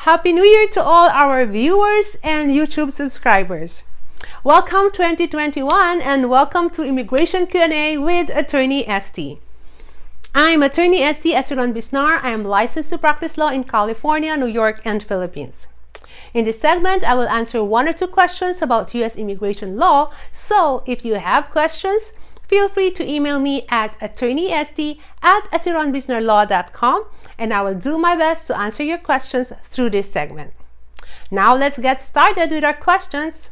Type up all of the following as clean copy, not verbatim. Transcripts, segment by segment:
Happy New Year to all our viewers and YouTube subscribers. Welcome 2021 and welcome to Immigration Q&A with Attorney Estee. I'm Attorney Estee, Aceron, Bisnar. I am licensed to practice law in California, New York, and Philippines. In this segment, I will answer one or two questions about U.S. immigration law. So if you have questions, feel free to email me at attorneyest@aceronbisnarlaw.com and I will do my best to answer your questions through this segment. Now let's get started with our questions.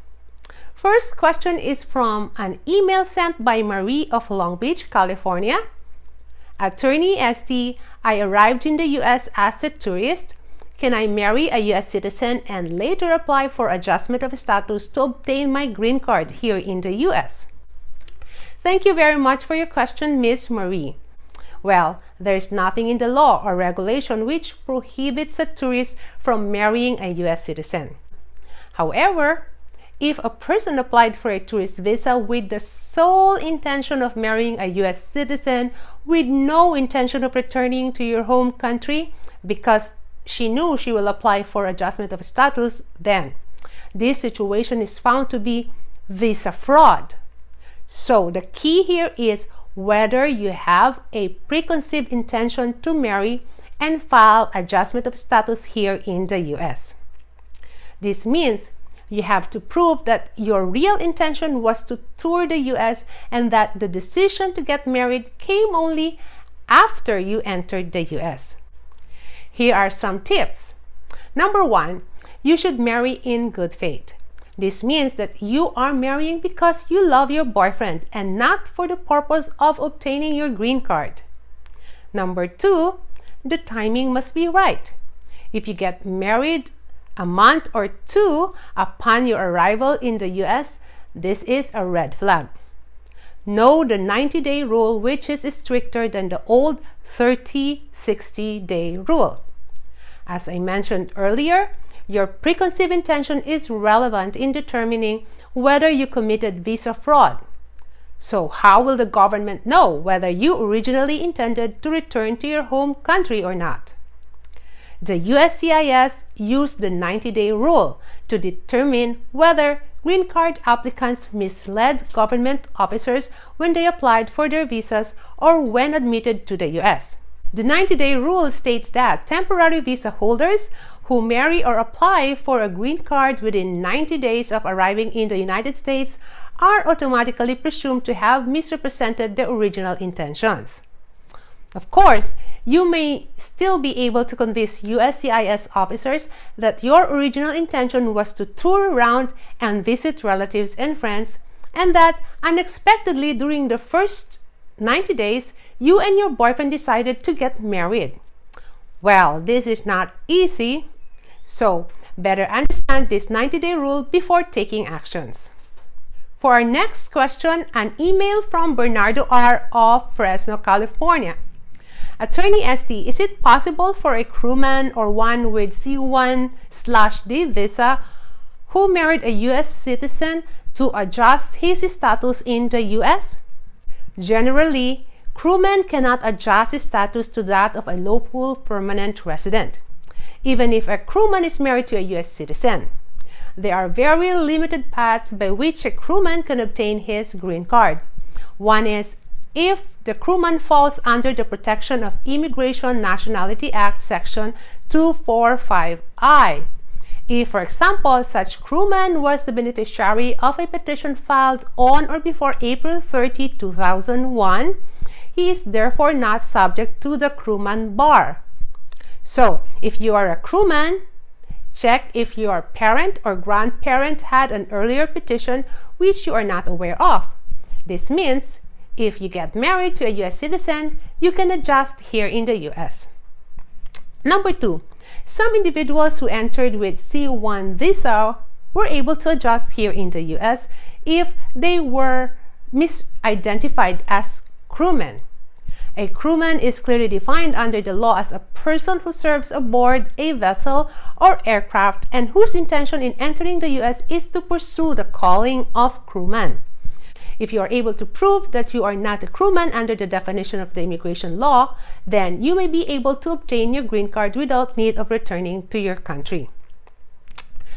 First question is from an email sent by Marie of Long Beach, California. Attorney Estee, I arrived in the U.S. as a tourist. Can I marry a U.S. citizen and later apply for adjustment of status to obtain my green card here in the U.S.? Thank you very much for your question, Miss Marie. Well, there's nothing in the law or regulation which prohibits a tourist from marrying a U.S. citizen. However, if a person applied for a tourist visa with the sole intention of marrying a U.S. citizen with no intention of returning to your home country because she knew she will apply for adjustment of status, then this situation is found to be visa fraud. So the key here is whether you have a preconceived intention to marry and file adjustment of status here in the U.S. This means you have to prove that your real intention was to tour the U.S. and that the decision to get married came only after you entered the U.S. Here are some tips. Number one, you should marry in good faith. This means that you are marrying because you love your boyfriend and not for the purpose of obtaining your green card. Number two, the timing must be right. If you get married a month or two upon your arrival in the U.S., this is a red flag. Know the 90-day rule, which is stricter than the old 30-60-day rule. As I mentioned earlier, your preconceived intention is relevant in determining whether you committed visa fraud. So how will the government know whether you originally intended to return to your home country or not? The USCIS used the 90-day rule to determine whether green card applicants misled government officers when they applied for their visas or when admitted to the U.S. The 90-day rule states that temporary visa holders who marry or apply for a green card within 90 days of arriving in the United States are automatically presumed to have misrepresented their original intentions. Of course, you may still be able to convince USCIS officers that your original intention was to tour around and visit relatives and friends, and that unexpectedly during the first 90 days, you and your boyfriend decided to get married. Well, this is not easy, so better understand this 90-day rule before taking actions. For our next question, an email from Bernardo R. of Fresno, California. Attorney Estee, is it possible for a crewman or one with C1/D visa who married a U.S. citizen to adjust his status in the U.S.? Generally, crewmen cannot adjust his status to that of a lawful permanent resident, even if a crewman is married to a U.S. citizen. There are very limited paths by which a crewman can obtain his green card. One is if the crewman falls under the Protection of Immigration Nationality Act Section 245I. If, for example, such crewman was the beneficiary of a petition filed on or before April 30, 2001, he is therefore not subject to the crewman bar. So, if you are a crewman, check if your parent or grandparent had an earlier petition which you are not aware of. This means, if you get married to a U.S. citizen, you can adjust here in the U.S. Number two, some individuals who entered with C1 visa were able to adjust here in the U.S. if they were misidentified as crewmen. A crewman is clearly defined under the law as a person who serves aboard a vessel or aircraft and whose intention in entering the U.S. is to pursue the calling of crewman. If you are able to prove that you are not a crewman under the definition of the immigration law, then you may be able to obtain your green card without need of returning to your country.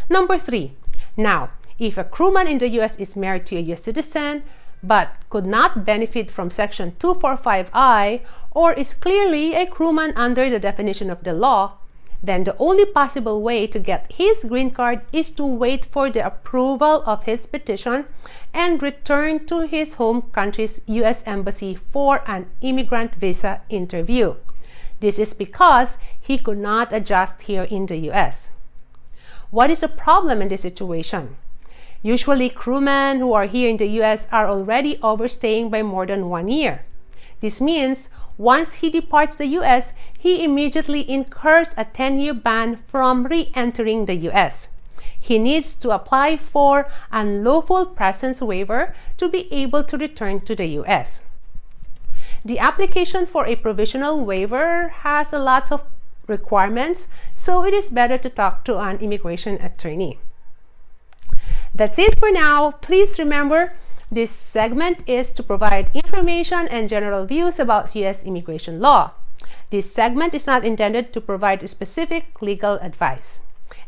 Number 3. Now, if a crewman in the U.S. is married to a U.S. citizen but could not benefit from Section 245I or is clearly a crewman under the definition of the law, then the only possible way to get his green card is to wait for the approval of his petition and return to his home country's U.S. Embassy for an immigrant visa interview. This is because he could not adjust here in the U.S. What is the problem in this situation? Usually, crewmen who are here in the U.S. are already overstaying by more than 1 year. This means once he departs the U.S., he immediately incurs a 10-year ban from re-entering the U.S. He needs to apply for an unlawful presence waiver to be able to return to the U.S. The application for a provisional waiver has a lot of requirements, so it is better to talk to an immigration attorney. That's it for now. Please remember, this segment is to provide information and general views about U.S. immigration law. This segment is not intended to provide specific legal advice.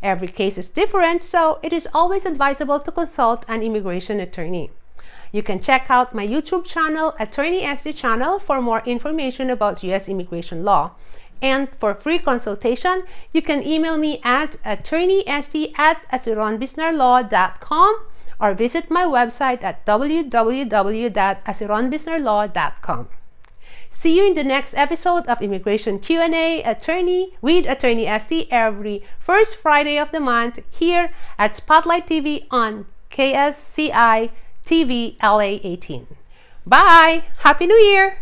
Every case is different, so it is always advisable to consult an immigration attorney. You can check out my YouTube channel, Attorney Estee channel, for more information about U.S. immigration law. And for free consultation, you can email me at attorneyest@aceronbisnarlaw.com or visit my website at www.aceronbisnarlaw.com. See you in the next episode of Immigration Q&A with Attorney Estee every first Friday of the month here at Spotlight TV on KSCI TV LA 18. Bye! Happy New Year!